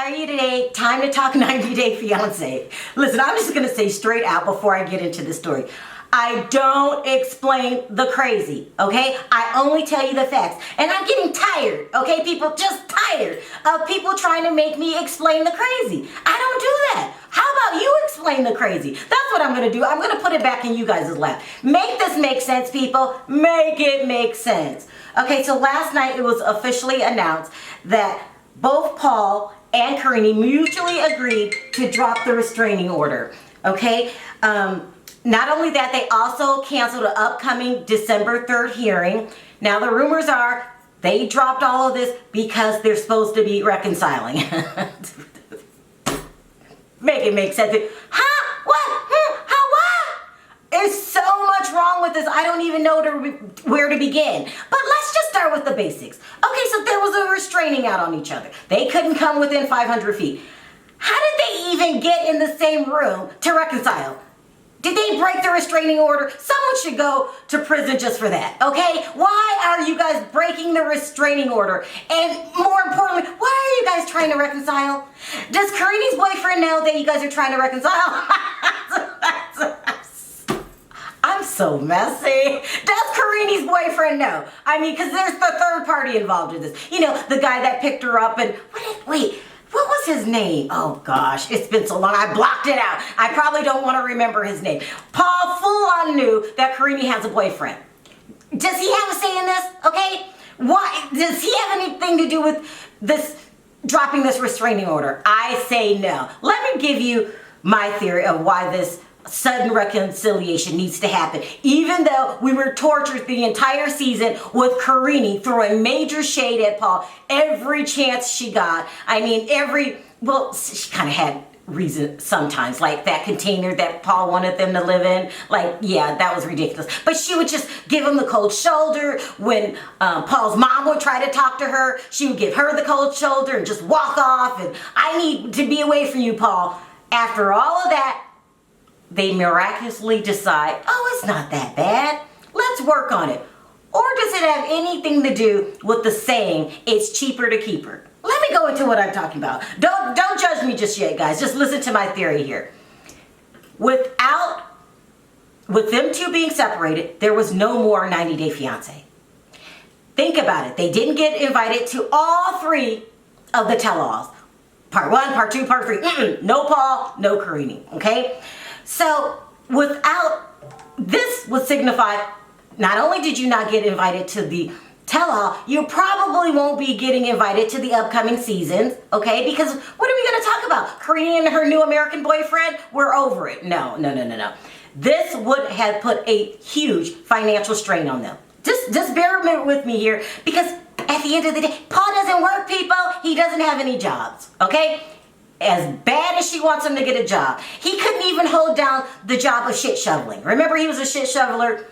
are you today? Time to talk 90 Day Fiance. Listen, I'm just going to say straight out before I get into the story. I don't explain the crazy, okay? I only tell you the facts. And I'm getting tired, okay, people? Just tired of people trying to make me explain the crazy. I don't do that. How about you explain the crazy? That's what I'm going to do. I'm going to put it back in you guys' lap. Make this make sense, people. Make it make sense. Okay, so last night it was officially announced that both Paul and Karine mutually agreed to drop the restraining order, okay? Not only that, they also canceled an upcoming December 3rd hearing. Now the rumors are they dropped all of this because they're supposed to be reconciling. Make it make sense. Huh? What? How? What? There's so much wrong with this. I don't even know where to begin. But let's just start with the basics. Okay, so there was a restraining out on each other. They couldn't come within 500 feet. How did they even get in the same room to reconcile? Did they break the restraining order? Someone should go to prison just for that, okay? Why are you guys breaking the restraining order? And more importantly, why are you guys trying to reconcile? Does Karine's boyfriend know that you guys are trying to reconcile? I'm so messy. Does Karine's boyfriend know? I mean, because there's the third party involved in this. You know, the guy that picked her up and, what was his name? Oh gosh, it's been so long. I blocked it out. I probably don't want to remember his name. Paul full on knew that Karine has a boyfriend. Does he have a say in this? Okay? Why? Does he have anything to do with this dropping this restraining order? I say no. Let me give you my theory of why this sudden reconciliation needs to happen. Even though we were tortured the entire season with Karine throwing major shade at Paul every chance she got. I mean, she kind of had reason sometimes, like that container that Paul wanted them to live in. Like, yeah, that was ridiculous. But she would just give him the cold shoulder. When Paul's mom would try to talk to her, she would give her the cold shoulder and just walk off. And I need to be away from you, Paul. After all of that, they miraculously decide, oh, it's not that bad. Let's work on it. Or does it have anything to do with the saying, it's cheaper to keep her? Let me go into what I'm talking about. Don't judge me just yet, guys. Just listen to my theory here. With them two being separated, there was no more 90 Day Fiance. Think about it. They didn't get invited to all three of the tell-alls. Part 1, part 2, part 3. No Paul, no Karine, okay? So this would signify, not only did you not get invited to the tell-all, you probably won't be getting invited to the upcoming seasons, okay? Because what are we going to talk about? Karine and her new American boyfriend? We're over it. No. This would have put a huge financial strain on them. Just bear with me here, because at the end of the day, Paul doesn't work, people. He doesn't have any jobs, okay? As bad as she wants him to get a job, he couldn't even hold down the job of shit shoveling. Remember, he was a shit shoveler.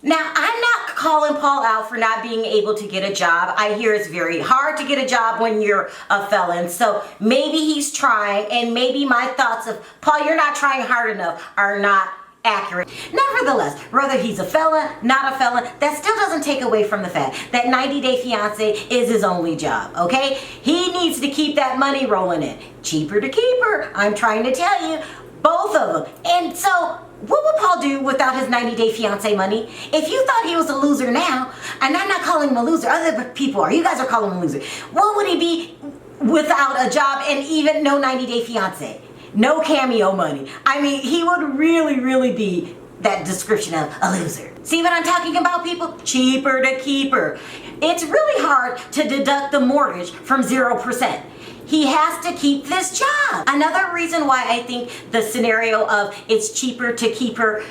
Now, I'm not calling Paul out for not being able to get a job. I hear it's very hard to get a job when you're a felon. So maybe he's trying, and maybe my thoughts of, Paul, you're not trying hard enough, are not accurate. Nevertheless, whether he's a felon, not a felon, that still doesn't take away from the fact that 90 Day Fiance is his only job, okay? He needs to keep that money rolling in. Cheaper to keep her, I'm trying to tell you, both of them. And so, what would Paul do without his 90 Day Fiance money? If you thought he was a loser now, and I'm not calling him a loser, other people are, you guys are calling him a loser, what would he be without a job and even no 90 Day Fiance? No cameo money. I mean, he would really be that description of a loser. See what I'm talking about, people? Cheaper to keep her. It's really hard to deduct the mortgage from 0%. He has to keep this job. Another reason why I think the scenario of it's cheaper to keep her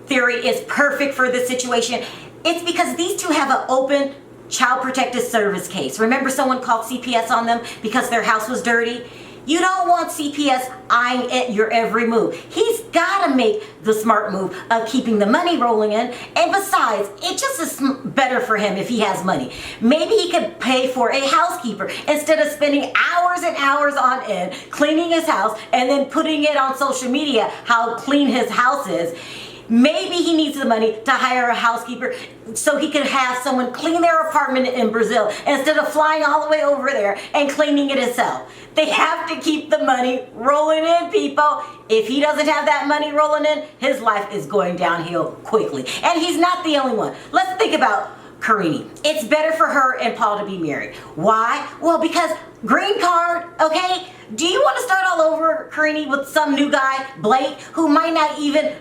theory is perfect for this situation, it's because these two have an open child protective service case. Remember, someone called CPS on them because their house was dirty? You don't want CPS eyeing at your every move. He's got to make the smart move of keeping the money rolling in. And besides, it just is better for him if he has money. Maybe he could pay for a housekeeper instead of spending hours and hours on end cleaning his house and then putting it on social media how clean his house is. Maybe he needs the money to hire a housekeeper so he can have someone clean their apartment in Brazil instead of flying all the way over there and cleaning it himself. They have to keep the money rolling in, people. If he doesn't have that money rolling in, his life is going downhill quickly. And he's not the only one. Let's think about Karine. It's better for her and Paul to be married. Why? Well, because green card, okay? Do you want to start all over, Karine, with some new guy, Blake, who might not even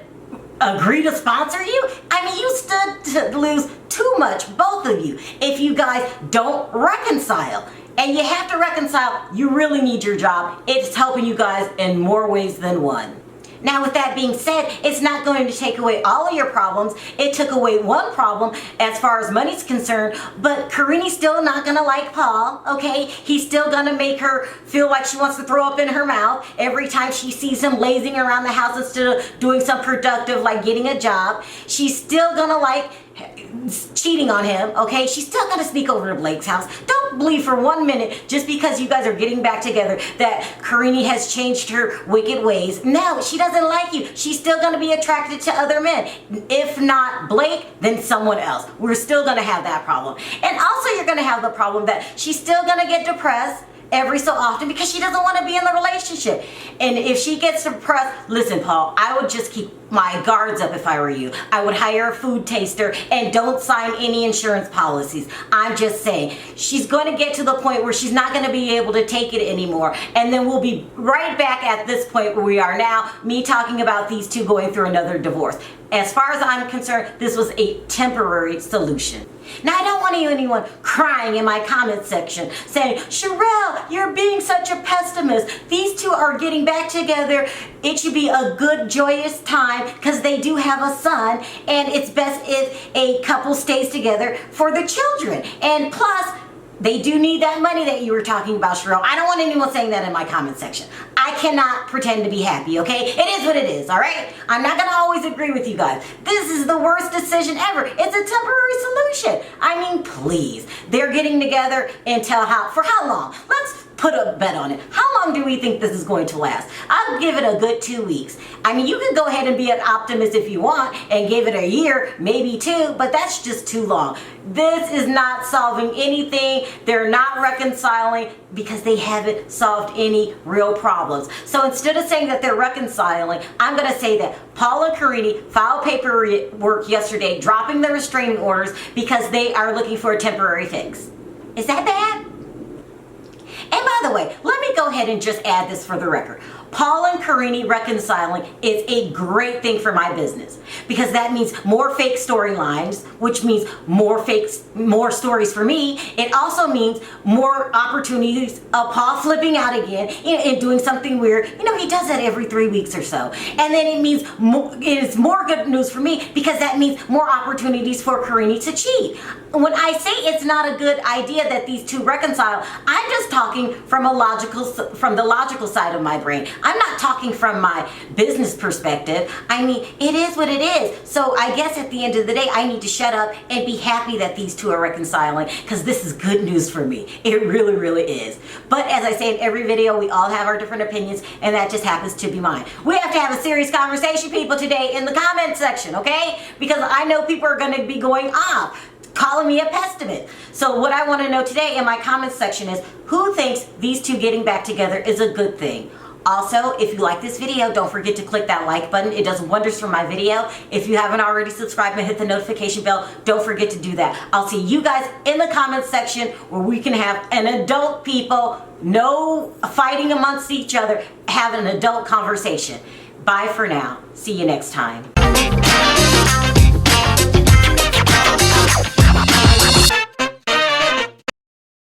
agree to sponsor you? I mean, you stood to lose too much, both of you, if you guys don't reconcile. And you have to reconcile. You really need your job. It's helping you guys in more ways than one. Now, with that being said, it's not going to take away all of your problems. It took away one problem as far as money's concerned, but Karine's still not going to like Paul, okay? He's still going to make her feel like she wants to throw up in her mouth every time she sees him lazing around the house instead of doing some productive like getting a job. She's still going to like cheating on him, okay? She's still gonna sneak over to Blake's house. Don't believe for 1 minute just because you guys are getting back together that Karine has changed her wicked ways. No, she doesn't like you. She's still gonna be attracted to other men. If not Blake, then someone else. We're still gonna have that problem. And also you're gonna have the problem that she's still gonna get depressed every so often because she doesn't want to be in the relationship. And if she gets depressed, listen, Paul, I would just keep my guards up if I were you. I would hire a food taster and don't sign any insurance policies. I'm just saying, she's going to get to the point where she's not going to be able to take it anymore. And then we'll be right back at this point where we are now, me talking about these two going through another divorce. As far as I'm concerned, this was a temporary solution. Now, I don't want anyone crying in my comment section saying, Sharrell, you're being such a pessimist. These two are getting back together. It should be a good, joyous time because they do have a son, and it's best if a couple stays together for the children. And plus, they do need that money that you were talking about, Sharrell. I don't want anyone saying that in my comment section. I cannot pretend to be happy, okay? It is what it is, all right? I'm not going to always agree with you guys. This is the worst decision ever. It's a temporary solution. I mean, please. They're getting together until for how long? Let's put a bet on it. How long do we think this is going to last? I'll give it a good 2 weeks. I mean, you can go ahead and be an optimist if you want and give it a year, maybe 2, but that's just too long. This is not solving anything. They're not reconciling because they haven't solved any real problems. So instead of saying that they're reconciling, I'm going to say that Paul and Karine filed paperwork yesterday, dropping the restraining orders because they are looking for a temporary fix. Is that bad? And by the way, let me go ahead and just add this for the record. Paul and Karine reconciling is a great thing for my business because that means more fake storylines, which means more stories for me. It also means more opportunities of Paul flipping out again and doing something weird. You know, he does that every 3 weeks or so. And then it means it is more good news for me because that means more opportunities for Karine to cheat. When I say it's not a good idea that these two reconcile, I'm just talking from the logical side of my brain. I'm not talking from my business perspective. I mean, it is what it is. So I guess at the end of the day, I need to shut up and be happy that these two are reconciling because this is good news for me. It really, really is. But as I say in every video, we all have our different opinions, and that just happens to be mine. We have to have a serious conversation, people, today in the comment section, okay? Because I know people are going to be going off, calling me a pessimist. So what I want to know today in my comment section is who thinks these two getting back together is a good thing? Also, if you like this video, don't forget to click that like button. It does wonders for my video. If you haven't already subscribed and hit the notification bell, don't forget to do that. I'll see you guys in the comment section where we can have an adult people, no fighting amongst each other, have an adult conversation. Bye for now. See you next time.